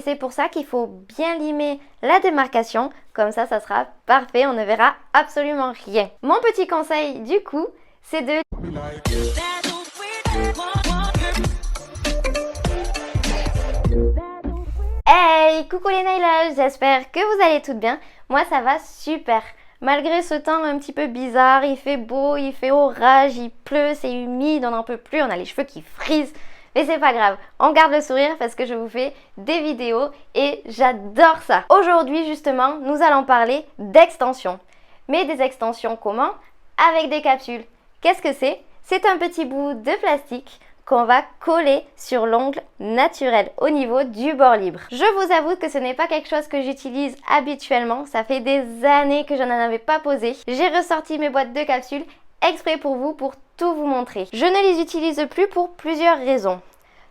C'est pour ça qu'il faut bien limer la démarcation, comme ça sera parfait, on ne verra absolument rien. Mon petit conseil du coup, c'est de... Hey, coucou les nailers, j'espère que vous allez toutes bien. Moi ça va super. Malgré ce temps un petit peu bizarre, il fait beau, il fait orage, il pleut, c'est humide, on n'en peut plus, on a les cheveux qui frisent. Mais c'est pas grave, on garde le sourire parce que je vous fais des vidéos et j'adore ça. Aujourd'hui justement, nous allons parler d'extensions. Mais des extensions comment? Avec des capsules. Qu'est-ce que c'est? C'est un petit bout de plastique qu'on va coller sur l'ongle naturel au niveau du bord libre. Je vous avoue que ce n'est pas quelque chose que j'utilise habituellement, ça fait des années que je n'en avais pas posé. J'ai ressorti mes boîtes de capsules exprès pour vous, pour tout vous montrer. Je ne les utilise plus pour plusieurs raisons.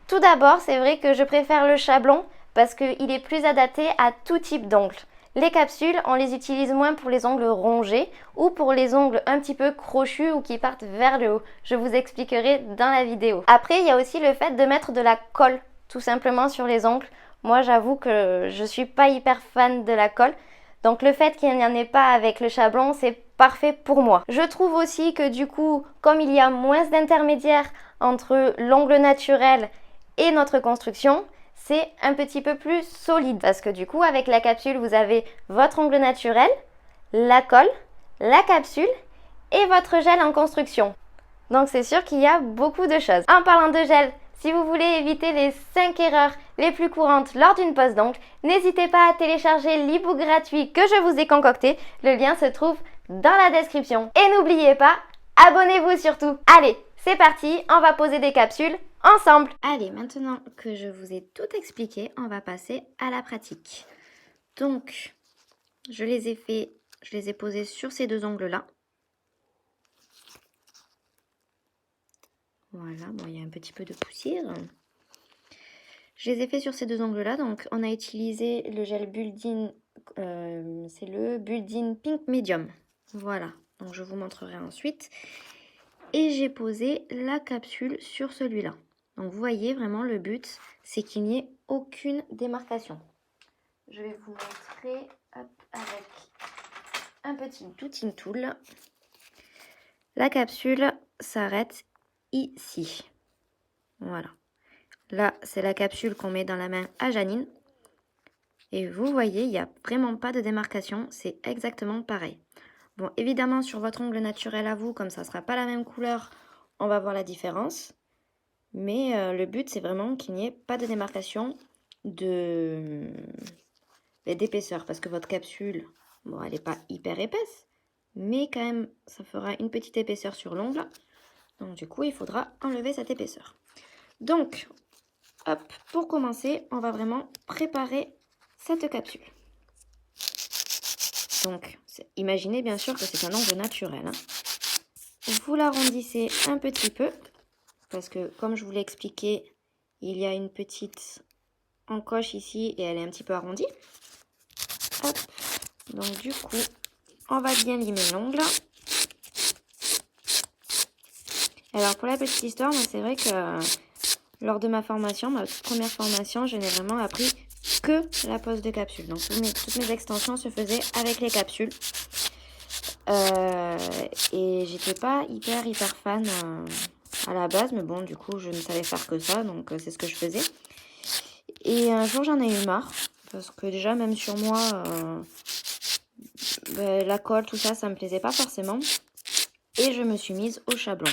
Tout d'abord, c'est vrai que je préfère le chablon parce qu'il est plus adapté à tout type d'ongles. Les capsules, on les utilise moins pour les ongles rongés ou pour les ongles un petit peu crochus ou qui partent vers le haut. Je vous expliquerai dans la vidéo. Après, il y a aussi le fait de mettre de la colle tout simplement sur les ongles. Moi, j'avoue que je suis pas hyper fan de la colle. Donc le fait qu'il n'y en ait pas avec le chablon, c'est parfait pour moi. Je trouve aussi que du coup, comme il y a moins d'intermédiaires entre l'ongle naturel et notre construction, c'est un petit peu plus solide parce que du coup avec la capsule vous avez votre ongle naturel, la colle, la capsule et votre gel en construction. Donc c'est sûr qu'il y a beaucoup de choses. En parlant de gel, si vous voulez éviter les 5 erreurs les plus courantes lors d'une pose d'ongle, n'hésitez pas à télécharger l'e-book gratuit que je vous ai concocté. Le lien se trouve dans la description. Et n'oubliez pas, abonnez-vous surtout. Allez, c'est parti, on va poser des capsules ensemble. Allez, maintenant que je vous ai tout expliqué, on va passer à la pratique. Donc, je les ai posés sur ces deux ongles-là. Voilà, bon, il y a un petit peu de poussière. Je les ai fait sur ces deux ongles-là, donc on a utilisé le gel Buildin, c'est le Buildin Pink Medium. Voilà, donc je vous montrerai ensuite. Et j'ai posé la capsule sur celui-là. Donc vous voyez vraiment le but, c'est qu'il n'y ait aucune démarcation. Je vais vous montrer avec un petit douting tool. La capsule s'arrête ici. Voilà. Là, c'est la capsule qu'on met dans la main à Janine. Et vous voyez, il n'y a vraiment pas de démarcation. C'est exactement pareil. Bon, évidemment, sur votre ongle naturel à vous, comme ça ne sera pas la même couleur, on va voir la différence. Mais le but, c'est vraiment qu'il n'y ait pas de démarcation d'épaisseur. Parce que votre capsule, bon, elle n'est pas hyper épaisse. Mais quand même, ça fera une petite épaisseur sur l'ongle. Donc du coup, il faudra enlever cette épaisseur. Donc, hop, pour commencer, on va vraiment préparer cette capsule. Donc, imaginez bien sûr que c'est un ongle naturel. Hein. Vous l'arrondissez un petit peu. Parce que, comme je vous l'ai expliqué, il y a une petite encoche ici et elle est un petit peu arrondie. Hop. Donc du coup, on va bien limer l'ongle. Alors pour la petite histoire, moi c'est vrai que lors de ma formation, ma toute première formation, je n'ai vraiment appris que la pose de capsule. Donc toutes mes extensions se faisaient avec les capsules. Et j'étais pas hyper fan à la base, mais bon, du coup, je ne savais faire que ça, donc c'est ce que je faisais. Et un jour, j'en ai eu marre, parce que déjà, même sur moi, la colle, tout ça, ça me plaisait pas forcément. Et je me suis mise au chablon.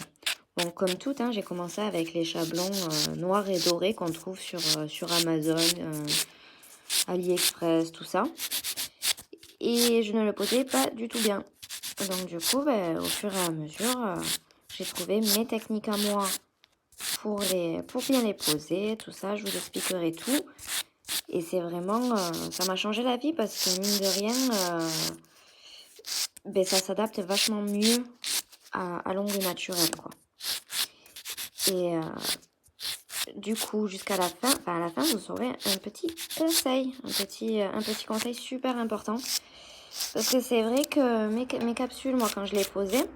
Bon, comme tout, hein, j'ai commencé avec les chablons noirs et dorés qu'on trouve sur Amazon, AliExpress, tout ça. Et je ne le posais pas du tout bien. Donc du coup, au fur et à mesure, j'ai trouvé mes techniques à moi pour bien les poser, tout ça, je vous expliquerai tout. Et c'est vraiment, ça m'a changé la vie parce que mine de rien, ça s'adapte vachement mieux à l'ongle naturel, quoi. Et du coup, jusqu'à la fin, à la fin, vous aurez un petit conseil, un petit conseil super important. Parce que c'est vrai que mes capsules, moi, quand je les posais,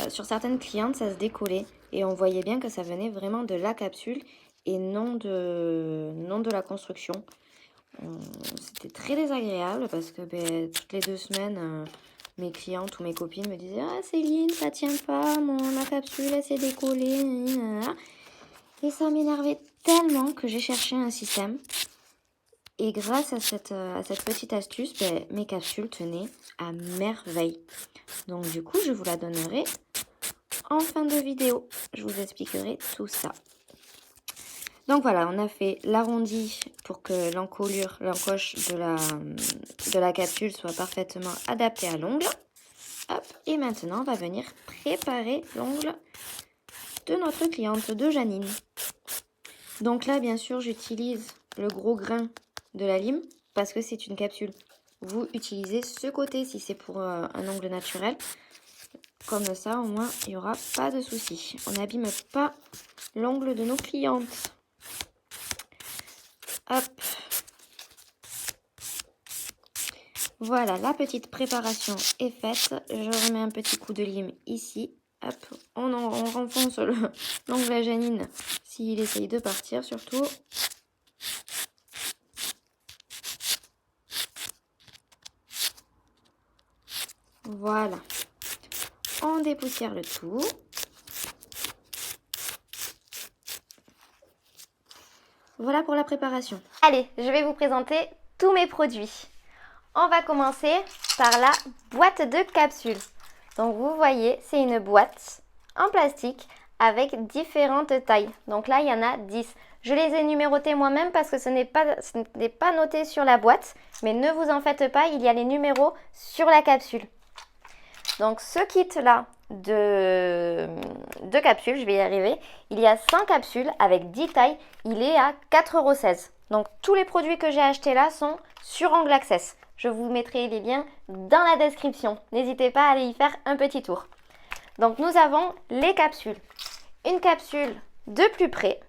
sur certaines clientes, ça se décollait. Et on voyait bien que ça venait vraiment de la capsule et non de la construction. C'était très désagréable parce que toutes les 2 semaines, mes clientes ou mes copines me disaient « Ah Céline, ça tient pas, ma capsule elle s'est décollée. » Et ça m'énervait tellement que j'ai cherché un système. Et grâce à cette petite astuce, mes capsules tenaient à merveille. Donc du coup, je vous la donnerai en fin de vidéo. Je vous expliquerai tout ça. Donc voilà, on a fait l'arrondi pour que l'encoche de la capsule soit parfaitement adaptée à l'ongle. Hop, et maintenant, on va venir préparer l'ongle de notre cliente, de Janine. Donc là, bien sûr, j'utilise le gros grain de la lime parce que c'est une capsule. Vous utilisez ce côté si c'est pour un ongle naturel. Comme ça, au moins, il n'y aura pas de souci. On n'abîme pas l'ongle de nos clientes. Hop. Voilà, la petite préparation est faite. Je remets un petit coup de lime ici. Hop, on renfonce l'ongle à Janine s'il essaye de partir surtout. Voilà. On dépoussière le tout. Voilà pour la préparation. Allez, je vais vous présenter tous mes produits. On va commencer par la boîte de capsules. Donc vous voyez, c'est une boîte en plastique avec différentes tailles. Donc là, il y en a 10. Je les ai numérotées moi-même parce que ce n'est pas noté sur la boîte. Mais ne vous en faites pas, il y a les numéros sur la capsule. Donc ce kit-là de capsules, je vais y arriver. Il y a 100 capsules avec 10 tailles. Il est à 4,16 €. Donc tous les produits que j'ai achetés là sont sur Angle Access. Je vous mettrai les liens dans la description. N'hésitez pas à aller y faire un petit tour. Donc nous avons les capsules. Une capsule de plus près.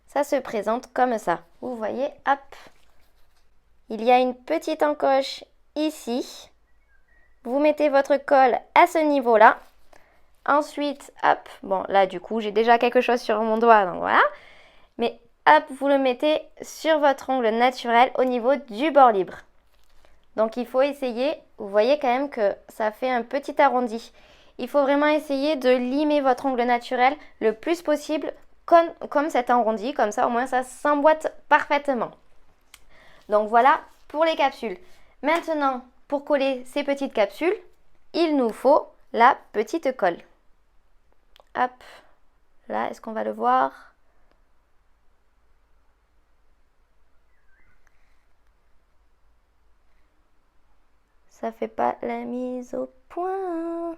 Ça se présente comme ça. Vous voyez, hop. Il y a une petite encoche ici. Vous mettez votre colle à ce niveau-là. Ensuite, hop, bon là du coup j'ai déjà quelque chose sur mon doigt, donc voilà. Mais hop, vous le mettez sur votre ongle naturel au niveau du bord libre. Donc il faut essayer, vous voyez quand même que ça fait un petit arrondi. Il faut vraiment essayer de limer votre ongle naturel le plus possible comme cet arrondi, comme ça au moins ça s'emboîte parfaitement. Donc voilà pour les capsules. Maintenant, pour coller ces petites capsules, il nous faut la petite colle. Hop, là, est-ce qu'on va le voir? Ça fait pas la mise au point.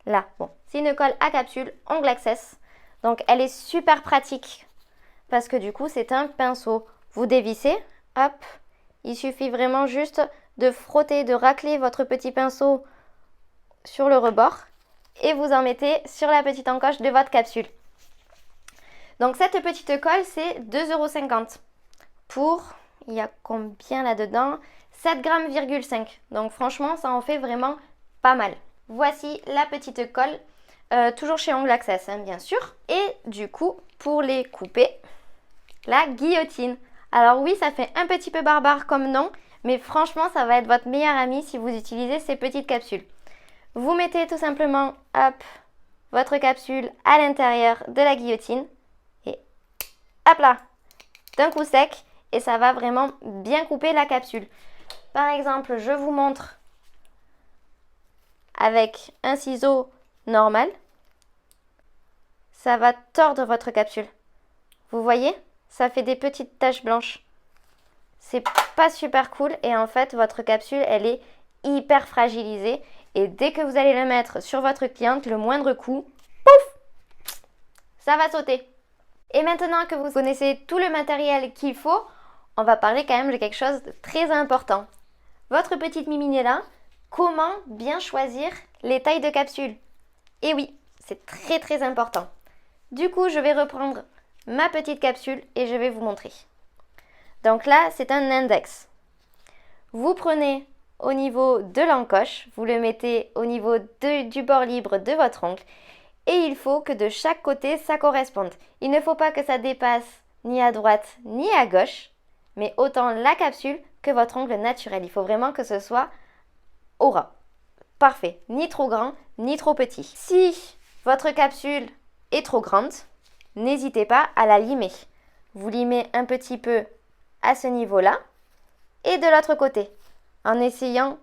Là, bon, c'est une colle à capsule Angle Access. Donc, elle est super pratique parce que du coup, c'est un pinceau. Vous dévissez, hop, il suffit vraiment juste de frotter, de racler votre petit pinceau sur le rebord et vous en mettez sur la petite encoche de votre capsule. Donc cette petite colle, c'est 2,50 € pour, il y a combien là-dedans? 7,5 g. Donc franchement, ça en fait vraiment pas mal. Voici la petite colle, toujours chez Angle Access, hein, bien sûr. Et du coup, pour les couper, la guillotine. Alors oui, ça fait un petit peu barbare comme nom, mais franchement, ça va être votre meilleur ami si vous utilisez ces petites capsules. Vous mettez tout simplement, hop, votre capsule à l'intérieur de la guillotine et hop là, d'un coup sec et ça va vraiment bien couper la capsule. Par exemple, je vous montre avec un ciseau normal, ça va tordre votre capsule. Vous voyez? Ça fait des petites taches blanches. C'est pas super cool et en fait, votre capsule, elle est hyper fragilisée. Et dès que vous allez le mettre sur votre cliente, le moindre coup, pouf, ça va sauter. Et maintenant que vous connaissez tout le matériel qu'il faut, on va parler quand même de quelque chose de très important. Votre petite miminella, comment bien choisir les tailles de capsules? Et oui, c'est très très important. Du coup, je vais reprendre ma petite capsule et je vais vous montrer. Donc là, c'est un index. Vous prenez au niveau de l'encoche, vous le mettez au niveau du bord libre de votre ongle Et il faut que de chaque côté, ça corresponde. Il ne faut pas que ça dépasse ni à droite ni à gauche, mais autant la capsule que votre ongle naturel. Il faut vraiment que ce soit au ras. Parfait. Ni trop grand, ni trop petit. Si votre capsule est trop grande, n'hésitez pas à la limer. Vous limez un petit peu à ce niveau-là et de l'autre côté, en essayant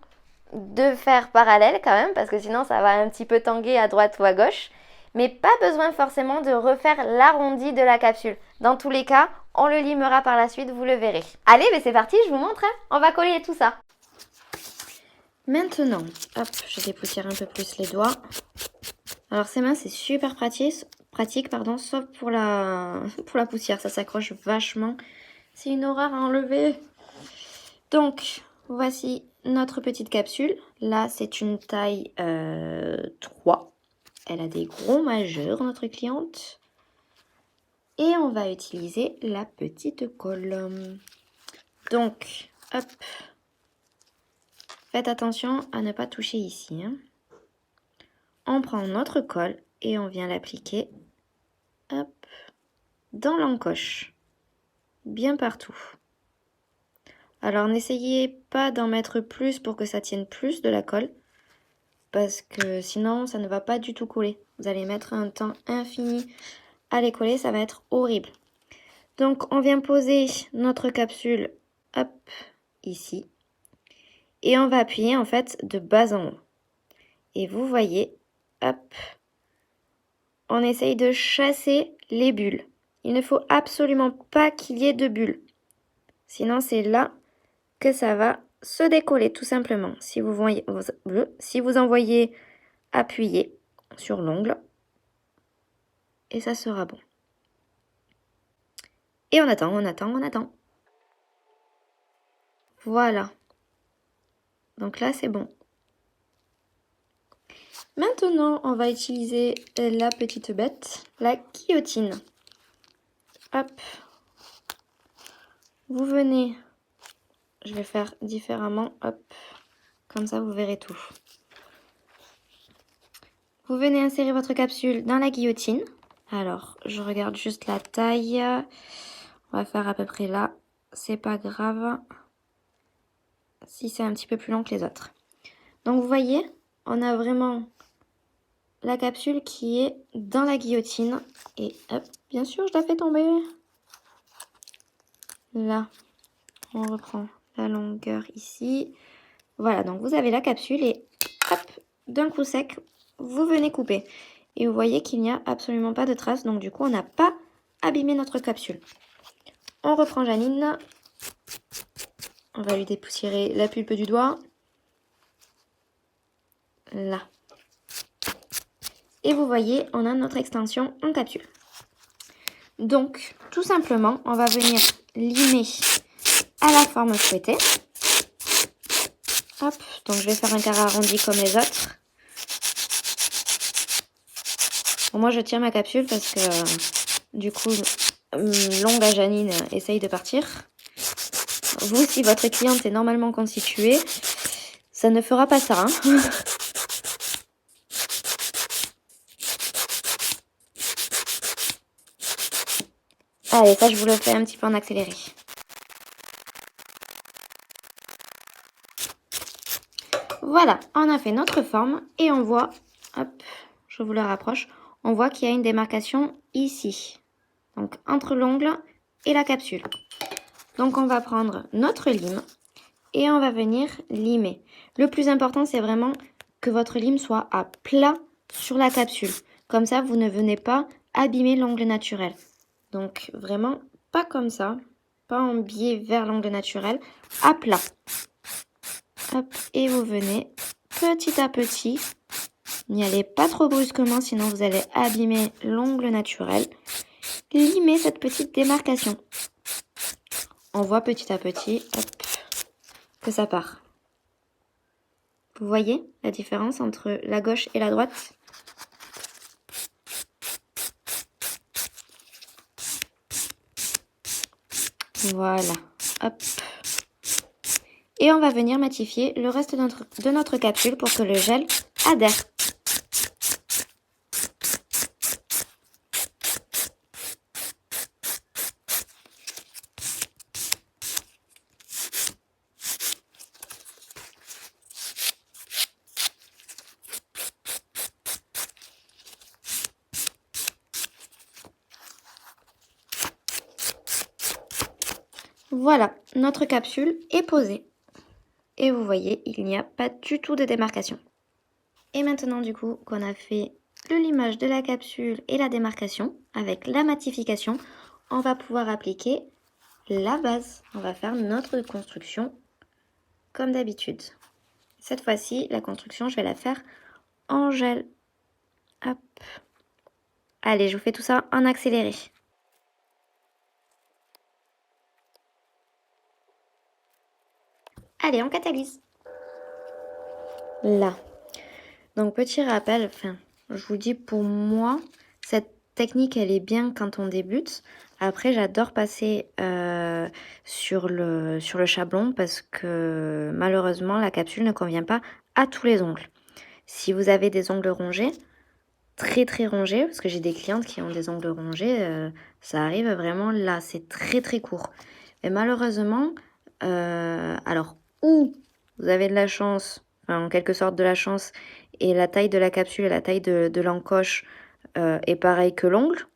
de faire parallèle quand même, parce que sinon ça va un petit peu tanguer à droite ou à gauche. Mais pas besoin forcément de refaire l'arrondi de la capsule. Dans tous les cas, on le limera par la suite, vous le verrez. Allez, mais c'est parti, je vous montre. On va coller tout ça. Maintenant, hop, je dépoussière un peu plus les doigts. Alors ces mains, c'est super pratique, sauf pour la poussière. Ça s'accroche vachement. C'est une horreur à enlever. Donc, voici notre petite capsule. Là, c'est une taille 3. Elle a des gros majeurs, notre cliente. Et on va utiliser la petite colle. Donc, hop. Faites attention à ne pas toucher ici. On prend notre colle et on vient l'appliquer, hop, dans l'encoche. Bien partout. Alors, n'essayez pas d'en mettre plus pour que ça tienne plus de la colle. Parce que sinon, ça ne va pas du tout coller. Vous allez mettre un temps infini à les coller, ça va être horrible. Donc, on vient poser notre capsule, hop, ici. Et on va appuyer, en fait, de bas en haut. Et vous voyez, hop, on essaye de chasser les bulles. Il ne faut absolument pas qu'il y ait de bulles. Sinon, c'est là que ça va se décoller, tout simplement. Si vous envoyez appuyer sur l'ongle, et ça sera bon. Et on attend. Voilà. Donc là, c'est bon. Maintenant, on va utiliser la petite bête, la guillotine. Hop. Vous venez, je vais faire différemment, hop. Comme ça, vous verrez tout. Vous venez insérer votre capsule dans la guillotine. Alors, je regarde juste la taille. On va faire à peu près là. C'est pas grave si c'est un petit peu plus long que les autres. Donc, vous voyez, on a vraiment la capsule qui est dans la guillotine. Et hop, bien sûr, je la fais tomber. Là, on reprend la longueur ici. Voilà, donc vous avez la capsule et hop, d'un coup sec, vous venez couper. Et vous voyez qu'il n'y a absolument pas de traces. Donc du coup, on n'a pas abîmé notre capsule. On reprend Janine. On va lui dépoussiérer la pulpe du doigt. Là. Et vous voyez, on a notre extension en capsule. Donc, tout simplement, on va venir limer à la forme souhaitée. Hop, donc je vais faire un carré arrondi comme les autres. Bon, moi, je tiens ma capsule parce que, du coup, l'ongle à Janine essaye de partir. Vous, si votre cliente est normalement constituée, ça ne fera pas ça. Allez, ça, je vous le fais un petit peu en accéléré. Voilà, on a fait notre forme et on voit, hop, je vous la rapproche, on voit qu'il y a une démarcation ici. Donc, entre l'ongle et la capsule. Donc, on va prendre notre lime et on va venir limer. Le plus important, c'est vraiment que votre lime soit à plat sur la capsule. Comme ça, vous ne venez pas abîmer l'ongle naturel. Donc, vraiment, pas comme ça. Pas en biais vers l'ongle naturel. À plat. Hop, et vous venez petit à petit. N'y allez pas trop brusquement, sinon vous allez abîmer l'ongle naturel. Limez cette petite démarcation. On voit petit à petit, hop, que ça part. Vous voyez la différence entre la gauche et la droite ? Voilà, hop. Et on va venir matifier le reste de notre capsule pour que le gel adhère. Voilà, notre capsule est posée. Et vous voyez, il n'y a pas du tout de démarcation. Et maintenant du coup qu'on a fait le limage de la capsule et la démarcation avec la matification, on va pouvoir appliquer la base. On va faire notre construction comme d'habitude. Cette fois-ci, la construction, je vais la faire en gel. Hop. Allez, je vous fais tout ça en accéléré. Allez, on catalyse. Là. Donc, petit rappel, enfin, je vous dis pour moi, cette technique, elle est bien quand on débute. Après, j'adore passer sur le chablon parce que malheureusement, la capsule ne convient pas à tous les ongles. Si vous avez des ongles rongés, très très rongés, parce que j'ai des clientes qui ont des ongles rongés, ça arrive vraiment là, c'est très très court. Mais malheureusement, alors, ou vous avez de la chance, enfin, en quelque sorte de la chance, et la taille de la capsule et la taille de l'encoche est pareille que l'ongle,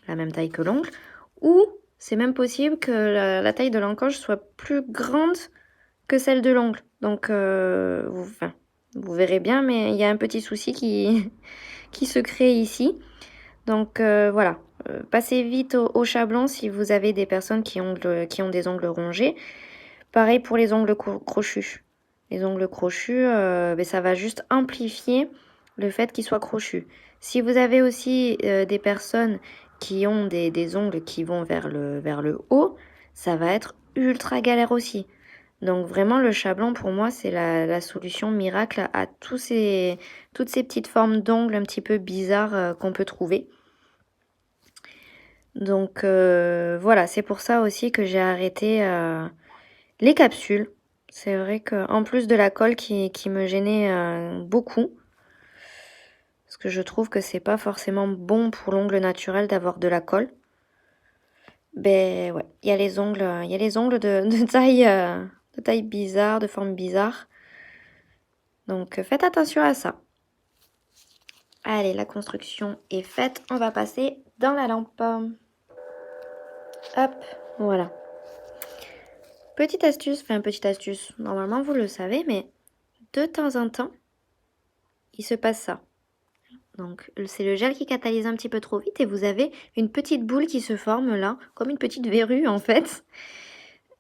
la même taille que l'ongle, ou c'est même possible que la taille de l'encoche soit plus grande que celle de l'ongle. Donc, vous verrez bien, mais il y a un petit souci qui se crée ici. Donc voilà, passez vite au chablon si vous avez des personnes qui ont des ongles rongés. Pareil pour les ongles crochus. Les ongles crochus, ça va juste amplifier le fait qu'ils soient crochus. Si vous avez aussi des personnes qui ont des ongles qui vont vers le haut, ça va être ultra galère aussi. Donc vraiment le chablon pour moi c'est la solution miracle à toutes ces petites formes d'ongles un petit peu bizarres qu'on peut trouver. Donc voilà, c'est pour ça aussi que j'ai arrêté les capsules. C'est vrai qu'en plus de la colle qui me gênait beaucoup, parce que je trouve que c'est pas forcément bon pour l'ongle naturel d'avoir de la colle. Ben ouais, il y a les ongles de taille bizarre, de forme bizarre. Donc faites attention à ça. Allez, la construction est faite. On va passer dans la lampe. Hop, voilà. Petite astuce, normalement vous le savez, mais de temps en temps, il se passe ça. Donc c'est le gel qui catalyse un petit peu trop vite et vous avez une petite boule qui se forme là, comme une petite verrue en fait.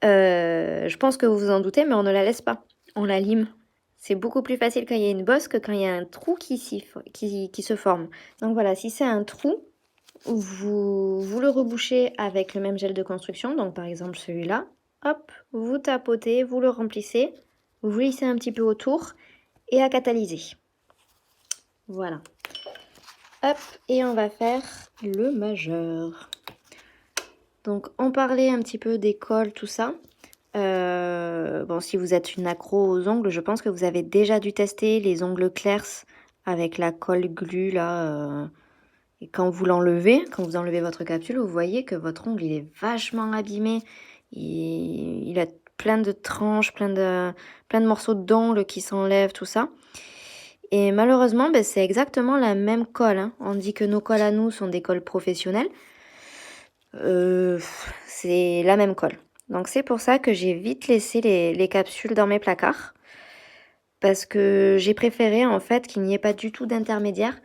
Je pense que vous vous en doutez, mais on ne la laisse pas, on la lime. C'est beaucoup plus facile quand il y a une bosse que quand il y a un trou qui se forme. Donc voilà, si c'est un trou, vous le rebouchez avec le même gel de construction, donc par exemple celui-là. Hop, vous tapotez, vous le remplissez, vous lissez un petit peu autour et à catalyser. Voilà. Hop, et on va faire le majeur. Donc on parlait un petit peu des colles, tout ça. Bon, si vous êtes une accro aux ongles, je pense que vous avez déjà dû tester les ongles clairs avec la colle glue là. Et quand vous enlevez votre capsule, vous voyez que votre ongle il est vachement abîmé. Il a plein de tranches, plein de morceaux d'ongles qui s'enlèvent, tout ça. Et malheureusement, c'est exactement la même colle. Hein. On dit que nos colles à nous sont des colles professionnelles. C'est la même colle. Donc c'est pour ça que j'ai vite laissé les capsules dans mes placards. Parce que j'ai préféré en fait qu'il n'y ait pas du tout d'intermédiaire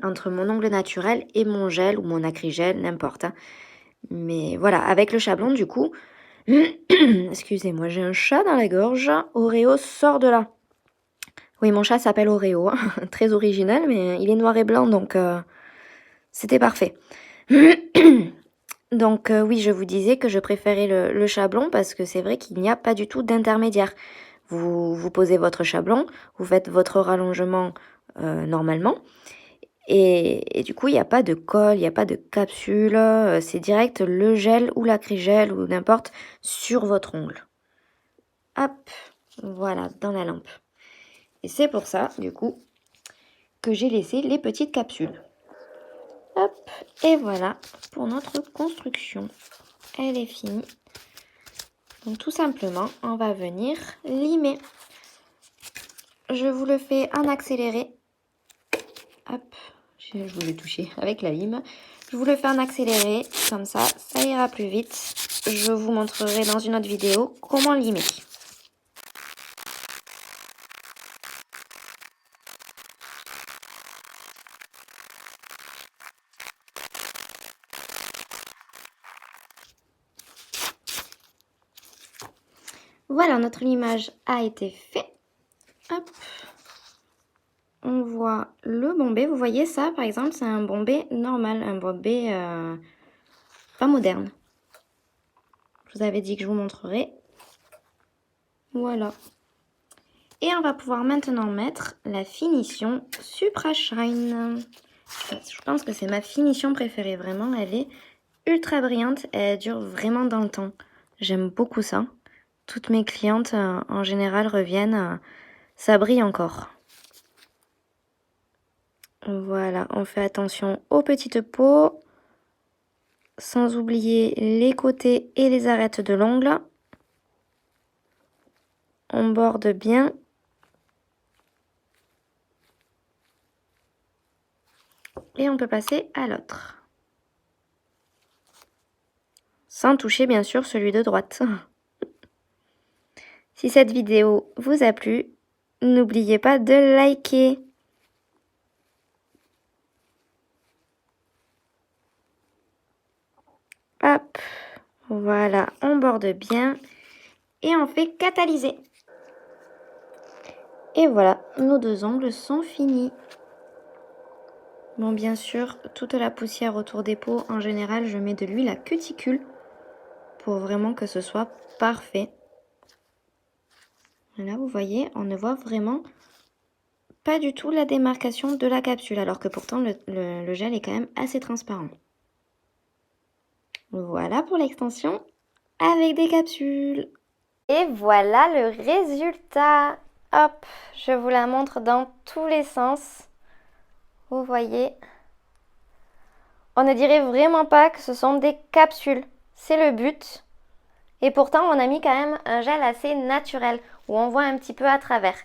entre mon ongle naturel et mon gel ou mon acrygel, n'importe. Hein. Mais voilà, avec le chablon du coup, excusez-moi, j'ai un chat dans la gorge. Oreo, sort de là. Oui, mon chat s'appelle Oreo, hein. Très original, mais il est noir et blanc, donc c'était parfait. Donc oui, je vous disais que je préférais le chablon parce que c'est vrai qu'il n'y a pas du tout d'intermédiaire. Vous posez votre chablon, vous faites votre rallongement normalement. Et du coup, il n'y a pas de colle, il n'y a pas de capsule. C'est direct le gel ou l'acrygel ou n'importe sur votre ongle. Hop, voilà, dans la lampe. Et c'est pour ça, du coup, que j'ai laissé les petites capsules. Hop, et voilà pour notre construction. Elle est finie. Donc tout simplement, on va venir limer. Je vous le fais en accéléré. Hop, je vous ai touché avec la lime. Je vous le fais en accéléré, comme ça ira plus vite. je vous montrerai dans une autre vidéo comment limer. Voilà, notre limage a été fait. Hop. On voit le bombé. Vous voyez ça, par exemple, c'est un bombé normal, un bombé pas moderne. Je vous avais dit que je vous montrerai. Voilà. Et on va pouvoir maintenant mettre la finition Supra Shine. Je pense que c'est ma finition préférée, vraiment. Elle est ultra brillante et elle dure vraiment dans le temps. J'aime beaucoup ça. Toutes mes clientes, en général, reviennent. Ça brille encore. Voilà, on fait attention aux petites peaux. Sans oublier les côtés et les arêtes de l'ongle. On borde bien. Et on peut passer à l'autre. Sans toucher bien sûr celui de droite. Si cette vidéo vous a plu, n'oubliez pas de liker. Hop, voilà, on borde bien et on fait catalyser. Et voilà, nos deux ongles sont finis. Bon, bien sûr, toute la poussière autour des peaux, en général, je mets de l'huile à cuticule pour vraiment que ce soit parfait. Là, vous voyez, on ne voit vraiment pas du tout la démarcation de la capsule, alors que pourtant le gel est quand même assez transparent. Voilà pour l'extension avec des capsules. Et voilà le résultat. Hop, je vous la montre dans tous les sens. Vous voyez, on ne dirait vraiment pas que ce sont des capsules. C'est le but. Et pourtant, on a mis quand même un gel assez naturel où on voit un petit peu à travers.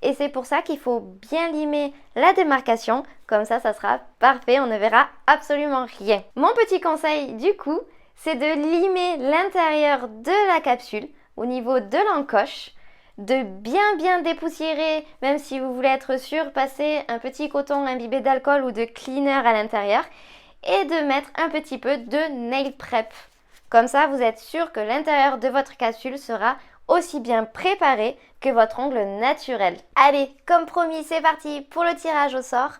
Et c'est pour ça qu'il faut bien limer la démarcation. Comme ça sera parfait, on ne verra absolument rien. Mon petit conseil du coup, c'est de limer l'intérieur de la capsule au niveau de l'encoche, de bien dépoussiérer, même si vous voulez être sûr, passer un petit coton imbibé d'alcool ou de cleaner à l'intérieur et de mettre un petit peu de nail prep. Comme ça, vous êtes sûr que l'intérieur de votre capsule sera aussi bien préparé que votre ongle naturel. Allez, comme promis, c'est parti pour le tirage au sort.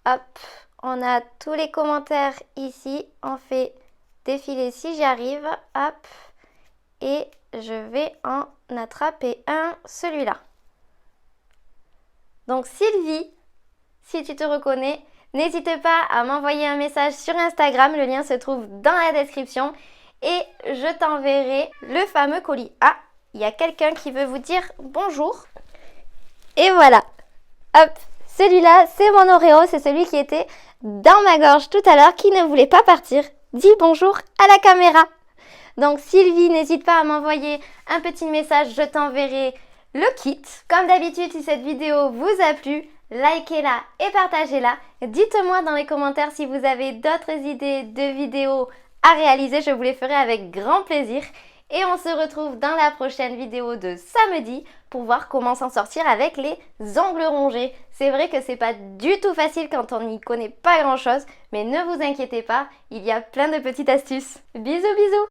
Hop, on a tous les commentaires ici. On fait défiler si j'y arrive. Hop, et je vais en attraper un, celui-là. Donc Sylvie, si tu te reconnais, n'hésite pas à m'envoyer un message sur Instagram. Le lien se trouve dans la description. Et je t'enverrai le fameux colis. Ah, il y a quelqu'un qui veut vous dire bonjour. Et voilà. Hop, celui-là, c'est mon Oreo. C'est celui qui était dans ma gorge tout à l'heure, qui ne voulait pas partir. Dis bonjour à la caméra. Donc Sylvie, n'hésite pas à m'envoyer un petit message. Je t'enverrai le kit. Comme d'habitude, si cette vidéo vous a plu, likez-la et partagez-la. Dites-moi dans les commentaires si vous avez d'autres idées de vidéos à réaliser, je vous les ferai avec grand plaisir. Et on se retrouve dans la prochaine vidéo de samedi pour voir comment s'en sortir avec les ongles rongés. C'est vrai que c'est pas du tout facile quand on n'y connaît pas grand chose, mais ne vous inquiétez pas, il y a plein de petites astuces. Bisous bisous!